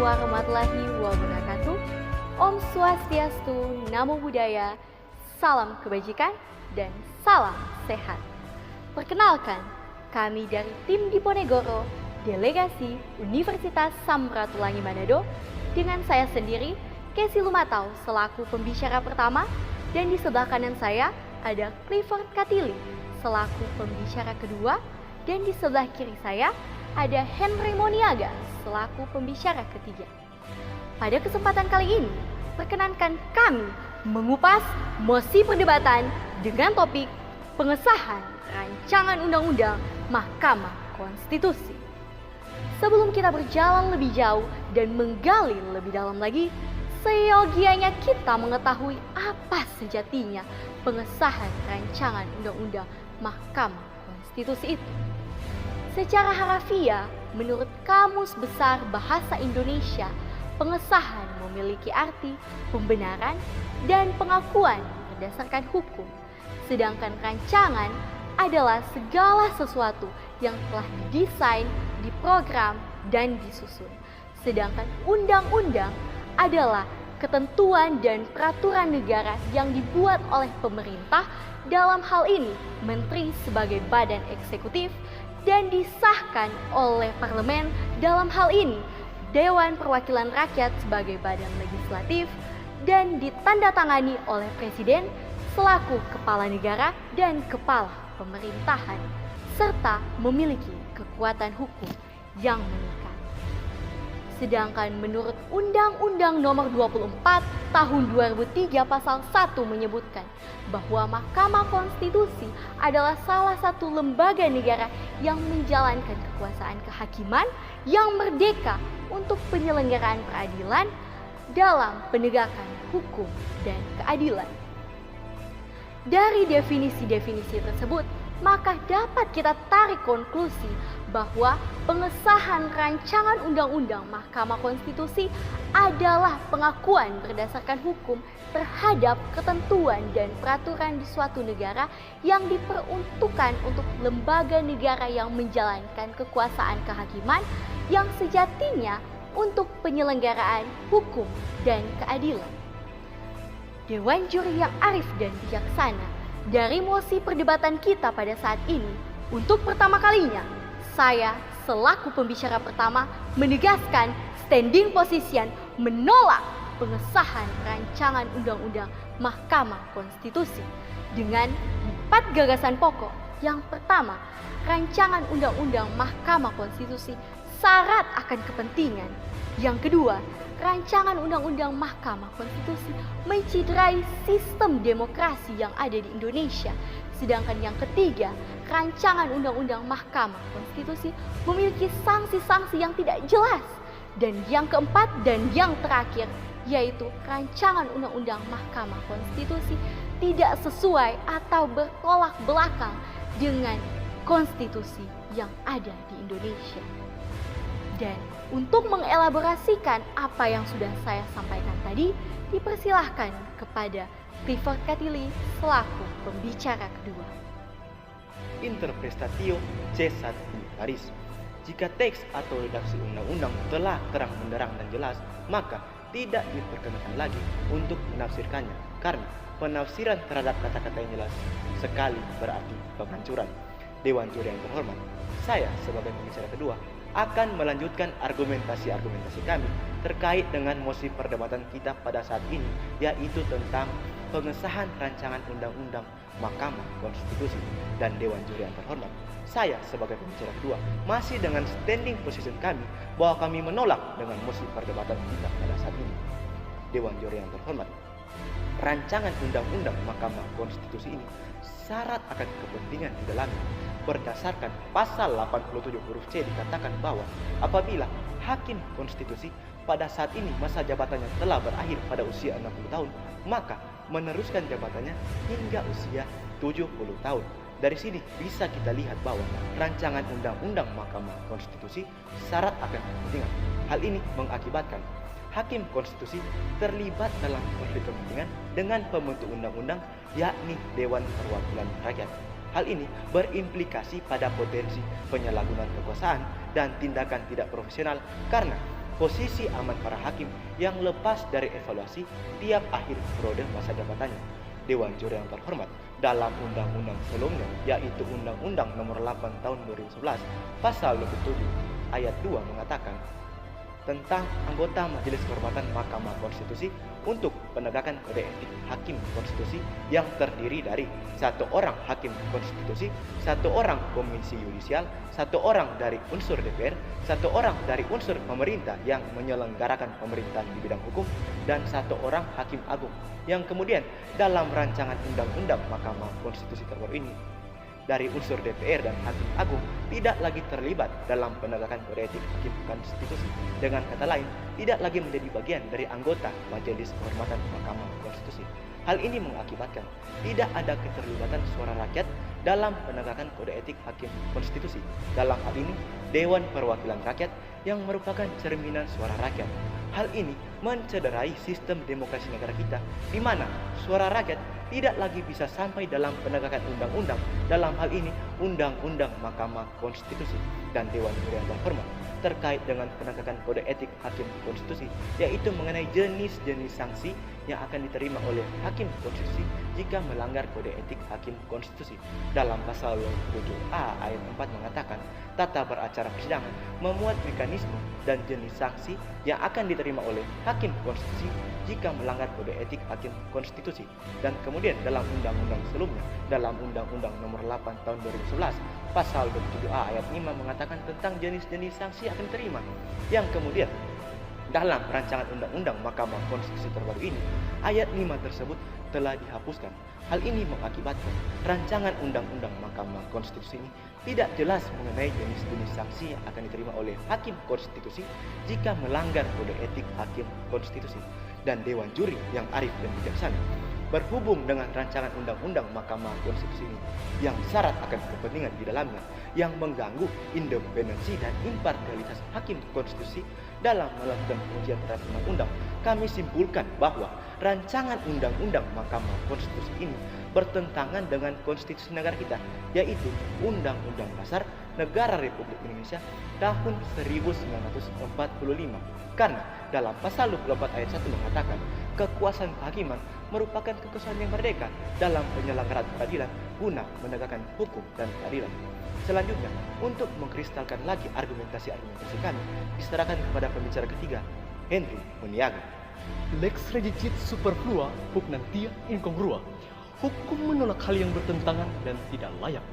warahmatullahi wabarakatuh. Om Swastiastu, Namo Buddhaya, salam kebajikan, dan salam sehat. Perkenalkan, kami dari tim Diponegoro, Delegasi Universitas Samratulangi Manado, dengan saya sendiri, Kesi Lumatau, selaku pembicara pertama, dan di sebelah kanan saya ada Clifford Katili, selaku pembicara kedua, dan di sebelah kiri saya ada Henry Moniaga, selaku pembicara ketiga. Pada kesempatan kali ini, perkenankan kami mengupas mosi perdebatan dengan topik pengesahan rancangan undang-undang Mahkamah Konstitusi. Sebelum kita berjalan lebih jauh dan menggali lebih dalam lagi, seyogianya kita mengetahui apa sejatinya pengesahan rancangan undang-undang Mahkamah Konstitusi itu. Secara harafiah, menurut Kamus Besar Bahasa Indonesia, pengesahan memiliki arti pembenaran dan pengakuan berdasarkan hukum. Sedangkan rancangan adalah segala sesuatu yang telah didesain, diprogram, dan disusun. Sedangkan undang-undang adalah ketentuan dan peraturan negara yang dibuat oleh pemerintah, dalam hal ini menteri sebagai badan eksekutif, dan disahkan oleh parlemen, dalam hal ini Dewan Perwakilan Rakyat sebagai badan legislatif, dan ditandatangani oleh presiden selaku kepala negara dan kepala pemerintahan, serta memiliki kekuatan hukum yang mengikat. Sedangkan menurut Undang-Undang Nomor 24 Tahun 2003 Pasal 1 menyebutkan bahwa Mahkamah Konstitusi adalah salah satu lembaga negara yang menjalankan kekuasaan kehakiman yang merdeka untuk penyelenggaraan peradilan dalam penegakan hukum dan keadilan. Dari definisi-definisi tersebut, maka dapat kita tarik konklusi bahwa pengesahan rancangan undang-undang Mahkamah Konstitusi adalah pengakuan berdasarkan hukum terhadap ketentuan dan peraturan di suatu negara yang diperuntukkan untuk lembaga negara yang menjalankan kekuasaan kehakiman yang sejatinya untuk penyelenggaraan hukum dan keadilan. Dewan juri yang arif dan bijaksana, dari mosi perdebatan kita pada saat ini, untuk pertama kalinya, saya selaku pembicara pertama menegaskan standing position menolak pengesahan rancangan undang-undang Mahkamah Konstitusi dengan 4 gagasan pokok. Yang pertama, rancangan undang-undang Mahkamah Konstitusi syarat akan kepentingan. Yang kedua, rancangan undang-undang Mahkamah Konstitusi menciderai sistem demokrasi yang ada di Indonesia. Sedangkan yang ketiga, rancangan undang-undang Mahkamah Konstitusi memiliki sanksi-sanksi yang tidak jelas. Dan yang keempat dan yang terakhir, yaitu rancangan undang-undang Mahkamah Konstitusi tidak sesuai atau bertolak belakang dengan konstitusi yang ada di Indonesia. Dan untuk mengelaborasikan apa yang sudah saya sampaikan tadi, dipersilahkan kepada Clifford Katili selaku pembicara kedua. Interpretatio C1 Paris. Jika teks atau redaksi undang-undang telah terang benderang dan jelas, maka tidak diperkenankan lagi untuk menafsirkannya, karena penafsiran terhadap kata-kata yang jelas sekali berarti penghancuran. Dewan juri yang terhormat, saya sebagai pembicara kedua akan melanjutkan argumentasi-argumentasi kami terkait dengan mosi perdebatan kita pada saat ini, yaitu tentang pengesahan rancangan undang-undang Mahkamah Konstitusi. Dan Dewan juri yang terhormat, saya sebagai pembicara kedua masih dengan standing position kami bahwa kami menolak dengan mosi perdebatan kita pada saat ini. Dewan juri yang terhormat, rancangan undang-undang Mahkamah Konstitusi ini syarat akan kepentingan di dalamnya. Berdasarkan pasal 87 huruf C dikatakan bahwa apabila hakim konstitusi pada saat ini masa jabatannya telah berakhir pada usia 60 tahun, maka meneruskan jabatannya hingga usia 70 tahun. Dari sini bisa kita lihat bahwa rancangan undang-undang Mahkamah Konstitusi syarat akan kepentingan. Hal ini mengakibatkan Hakim Konstitusi terlibat dalam konflik kepentingan dengan pembentuk undang-undang, yakni Dewan Perwakilan Rakyat. Hal ini berimplikasi pada potensi penyalahgunaan kekuasaan dan tindakan tidak profesional karena posisi aman para hakim yang lepas dari evaluasi tiap akhir periode masa jabatannya. Dewan Juri yang terhormat, dalam undang-undang sebelumnya, yaitu Undang-Undang Nomor 8 Tahun 2011, Pasal 27 Ayat 2 mengatakan tentang anggota Majelis Kehormatan Mahkamah Konstitusi untuk penegakan kode etik Hakim Konstitusi yang terdiri dari 1 orang Hakim Konstitusi, 1 orang Komisi Yudisial, 1 orang dari unsur DPR, 1 orang dari unsur pemerintah yang menyelenggarakan pemerintahan di bidang hukum, dan 1 orang Hakim Agung yang kemudian dalam rancangan Undang-Undang Mahkamah Konstitusi terbaru ini dari unsur DPR dan Hakim Agung tidak lagi terlibat dalam penegakan kode etik Hakim Konstitusi. Dengan kata lain, tidak lagi menjadi bagian dari anggota Majelis Kehormatan Mahkamah Konstitusi. Hal ini mengakibatkan tidak ada keterlibatan suara rakyat dalam penegakan kode etik Hakim Konstitusi. Dalam hal ini, Dewan Perwakilan Rakyat yang merupakan cerminan suara rakyat. Hal ini mencederai sistem demokrasi negara kita, di mana suara rakyat tidak lagi bisa sampai dalam penegakan undang-undang, dalam hal ini Undang-Undang Mahkamah Konstitusi dan Dewan Juri yang terhormat terkait dengan penegakan kode etik Hakim Konstitusi, yaitu mengenai jenis-jenis sanksi yang akan diterima oleh Hakim Konstitusi jika melanggar kode etik Hakim Konstitusi. Dalam pasal 7A ayat 4 mengatakan, tata beracara persidangan memuat mekanisme dan jenis sanksi yang akan diterima oleh Hakim Konstitusi jika melanggar kode etik Hakim Konstitusi. Dan kemudian dalam undang-undang sebelumnya, dalam Undang-Undang Nomor 8 Tahun 2011, Pasal 27A ayat 5 mengatakan tentang jenis-jenis sanksi yang akan diterima, yang kemudian dalam rancangan Undang-Undang Mahkamah Konstitusi terbaru ini, ayat 5 tersebut telah dihapuskan. Hal ini mengakibatkan rancangan Undang-Undang Mahkamah Konstitusi ini tidak jelas mengenai jenis-jenis sanksi yang akan diterima oleh Hakim Konstitusi jika melanggar kode etik Hakim Konstitusi. Dan Dewan Juri yang arif dan bijaksana berhubung dengan rancangan Undang-Undang Mahkamah Konstitusi ini yang syarat akan kepentingan di dalamnya yang mengganggu independensi dan imparsialitas Hakim Konstitusi dalam melakukan pengujian terhadap undang-undang, kami simpulkan bahwa rancangan Undang-Undang Mahkamah Konstitusi ini bertentangan dengan konstitusi negara kita, yaitu Undang-Undang Dasar Negara Republik Indonesia tahun 1945. Karena dalam pasal 24 ayat 1 mengatakan, kekuasaan kehakiman merupakan kekuasaan yang merdeka dalam penyelenggaraan peradilan guna menegakkan hukum dan keadilan. Selanjutnya, untuk mengkristalkan lagi argumentasi-argumentasi kami, diserahkan kepada pembicara ketiga, Henry Huniaga. Lex regicit superflua pugnantia incongrua. Hukum menolak hal yang bertentangan dan tidak layak.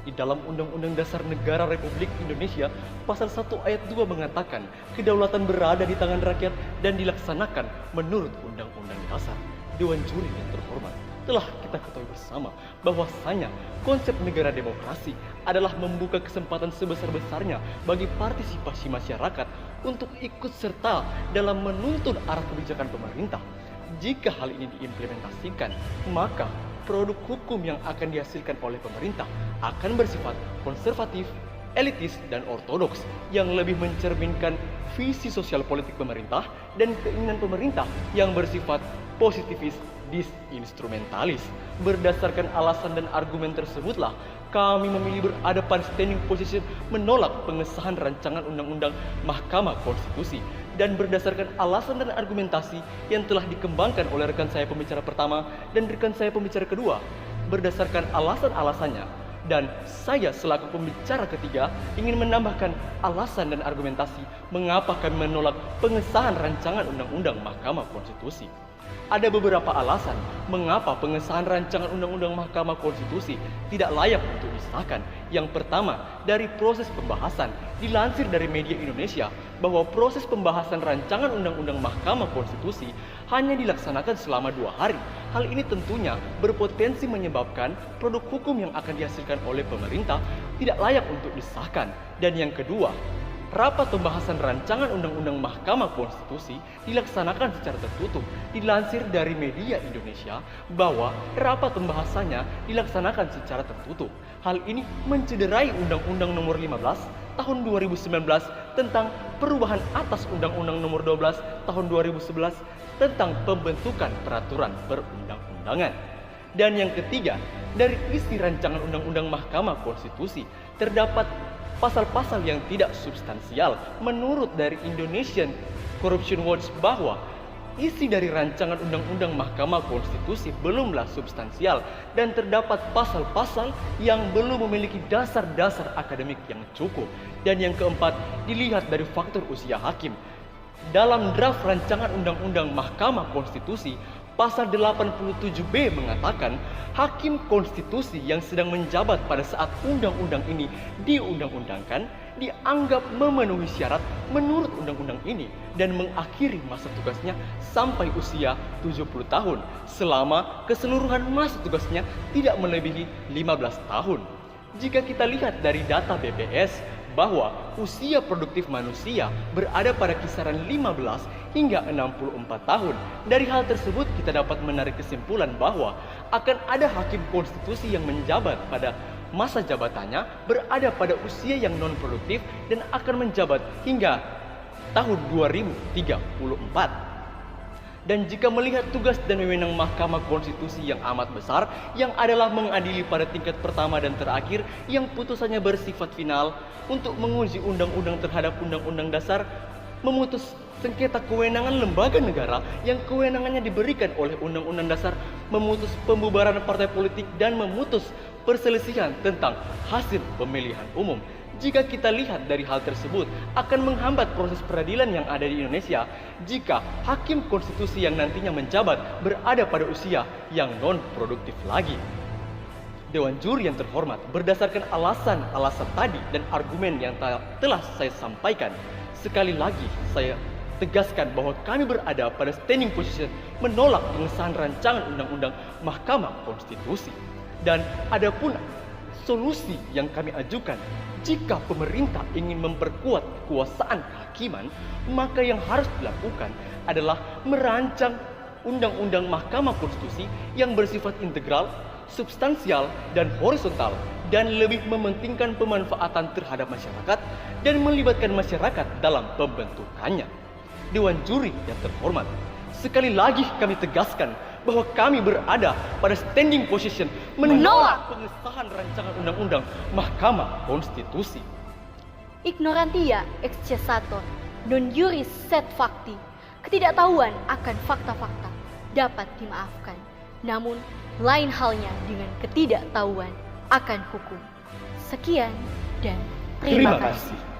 Di dalam Undang-Undang Dasar Negara Republik Indonesia, Pasal 1 ayat 2 mengatakan, kedaulatan berada di tangan rakyat dan dilaksanakan menurut Undang-Undang Dasar. Dewan Juri yang terhormat, telah kita ketahui bersama bahwasanya konsep negara demokrasi adalah membuka kesempatan sebesar-besarnya bagi partisipasi masyarakat untuk ikut serta dalam menuntun arah kebijakan pemerintah. Jika hal ini diimplementasikan, maka produk hukum yang akan dihasilkan oleh pemerintah akan bersifat konservatif, elitis, dan ortodoks yang lebih mencerminkan visi sosial politik pemerintah dan keinginan pemerintah yang bersifat positivis disinstrumentalis. Berdasarkan alasan dan argumen tersebutlah kami memilih berada pada standing position menolak pengesahan rancangan Undang-Undang Mahkamah Konstitusi. Dan berdasarkan alasan dan argumentasi yang telah dikembangkan oleh rekan saya pembicara pertama dan rekan saya pembicara kedua, berdasarkan alasan-alasannya, dan saya selaku pembicara ketiga ingin menambahkan alasan dan argumentasi mengapa kami menolak pengesahan rancangan Undang-Undang Mahkamah Konstitusi. Ada beberapa alasan mengapa pengesahan rancangan Undang-Undang Mahkamah Konstitusi tidak layak untuk disahkan. Yang pertama, dari proses pembahasan. Dilansir dari media Indonesia bahwa proses pembahasan rancangan Undang-Undang Mahkamah Konstitusi hanya dilaksanakan selama 2 hari. Hal ini tentunya berpotensi menyebabkan produk hukum yang akan dihasilkan oleh pemerintah tidak layak untuk disahkan. Dan yang kedua, rapat pembahasan rancangan Undang-Undang Mahkamah Konstitusi dilaksanakan secara tertutup. Dilansir dari media Indonesia bahwa rapat pembahasannya dilaksanakan secara tertutup. Hal ini mencederai Undang-Undang Nomor 15 Tahun 2019 tentang perubahan atas Undang-Undang Nomor 12 Tahun 2011 tentang pembentukan peraturan perundang-undangan. Dan yang ketiga, dari isi rancangan Undang-Undang Mahkamah Konstitusi terdapat pasal-pasal yang tidak substansial. Menurut dari Indonesian Corruption Watch bahwa isi dari rancangan Undang-Undang Mahkamah Konstitusi belumlah substansial dan terdapat pasal-pasal yang belum memiliki dasar-dasar akademik yang cukup. Dan yang keempat, dilihat dari faktor usia hakim. Dalam draft rancangan Undang-Undang Mahkamah Konstitusi, pasal 87B mengatakan hakim konstitusi yang sedang menjabat pada saat undang-undang ini diundang-undangkan dianggap memenuhi syarat menurut undang-undang ini dan mengakhiri masa tugasnya sampai usia 70 tahun selama keseluruhan masa tugasnya tidak melebihi 15 tahun. Jika kita lihat dari data BPS bahwa usia produktif manusia berada pada kisaran 15 hingga 64 tahun. Dari hal tersebut kita dapat menarik kesimpulan bahwa akan ada hakim konstitusi yang menjabat pada masa jabatannya berada pada usia yang non-produktif dan akan menjabat hingga tahun 2034. Dan jika melihat tugas dan wewenang Mahkamah Konstitusi yang amat besar, yang adalah mengadili pada tingkat pertama dan terakhir, yang putusannya bersifat final untuk menguji undang-undang terhadap undang-undang dasar, memutus sengketa kewenangan lembaga negara yang kewenangannya diberikan oleh undang-undang dasar, memutus pembubaran partai politik, dan memutus perselisihan tentang hasil pemilihan umum. Jika kita lihat dari hal tersebut akan menghambat proses peradilan yang ada di Indonesia jika hakim konstitusi yang nantinya menjabat berada pada usia yang non-produktif lagi. Dewan Juri yang terhormat, berdasarkan alasan-alasan tadi dan argumen yang telah saya sampaikan, sekali lagi saya tegaskan bahwa kami berada pada standing position menolak pengesahan rancangan Undang-Undang Mahkamah Konstitusi. Dan adapun solusi yang kami ajukan, jika pemerintah ingin memperkuat kekuasaan kehakiman, maka yang harus dilakukan adalah merancang Undang-Undang Mahkamah Konstitusi yang bersifat integral, substansial, dan horizontal, dan lebih mementingkan pemanfaatan terhadap masyarakat dan melibatkan masyarakat dalam pembentukannya. Dewan Juri yang terhormat, sekali lagi kami tegaskan bahwa kami berada pada standing position menolak pengesahan rancangan Undang-Undang Mahkamah Konstitusi. Ignorantia excesator, non juris sed facti. Ketidaktahuan akan fakta-fakta dapat dimaafkan. Namun, lain halnya dengan ketidaktahuan akan hukum. Sekian dan terima kasih.